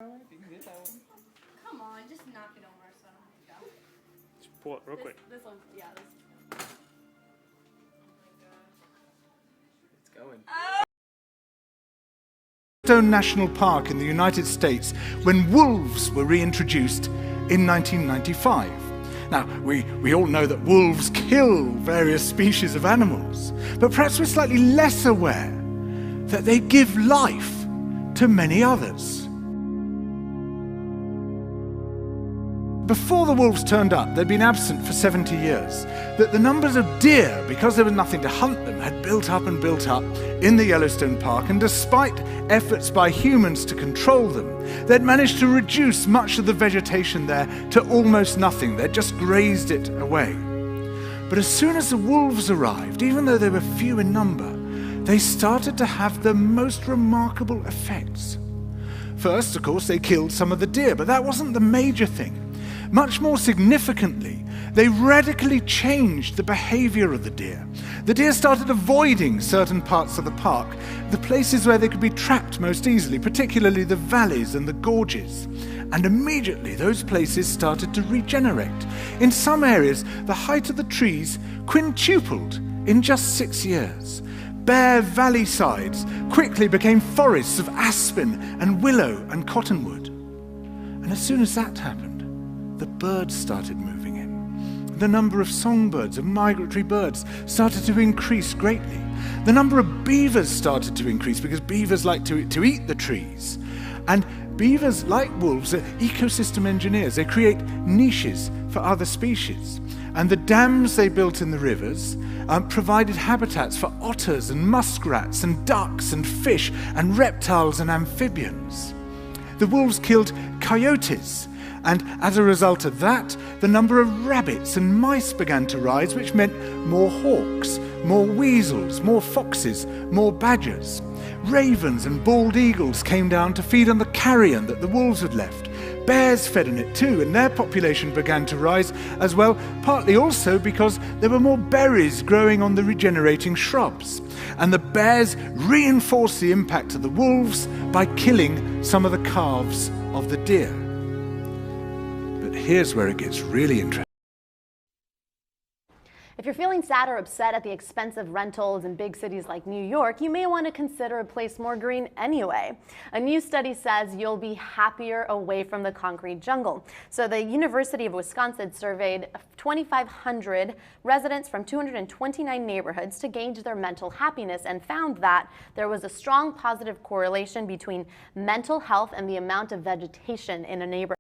Come on, just knock it over so I don't have to go. Just pull it real quick. This one, yeah. It's going. Yellowstone National Park in the United States when wolves were reintroduced in 1995. Now, we all know that wolves kill various species of animals, but perhaps we're slightly less aware that they give life to many others. Before the wolves turned up, they'd been absent for 70 years, that the numbers of deer, because there was nothing to hunt them, had built up and built up in the Yellowstone Park, and despite efforts by humans to control them, they'd managed to reduce much of the vegetation there to almost nothing. They'd just grazed it away. But as soon as the wolves arrived, even though they were few in number, they started to have the most remarkable effects. First, of course, they killed some of the deer, but that wasn't the major thing. Much more significantly, they radically changed the behavior of the deer. The deer started avoiding certain parts of the park, the places where they could be trapped most easily, particularly the valleys and the gorges. And immediately those places started to regenerate. In some areas, the height of the trees quintupled in just 6 years. Bare valley sides quickly became forests of aspen and willow and cottonwood. And as soon as that happened, the birds started moving in. The number of songbirds, of migratory birds, started to increase greatly. The number of beavers started to increase because beavers like to eat the trees. And beavers, like wolves, are ecosystem engineers. They create niches for other species. And the dams they built in the rivers provided habitats for otters and muskrats and ducks and fish and reptiles and amphibians. The wolves killed coyotes, and as a result of that, the number of rabbits and mice began to rise, which meant more hawks, more weasels, more foxes, more badgers. Ravens and bald eagles came down to feed on the carrion that the wolves had left. Bears fed on it too, and their population began to rise as well, partly also because there were more berries growing on the regenerating shrubs. And the bears reinforced the impact of the wolves by killing some of the calves of the deer. But here's where it gets really interesting. If you're feeling sad or upset at the expensive rentals in big cities like New York, you may want to consider a place more green anyway. A new study says you'll be happier away from the concrete jungle. So the University of Wisconsin surveyed 2,500 residents from 229 neighborhoods to gauge their mental happiness and found that there was a strong positive correlation between mental health and the amount of vegetation in a neighborhood.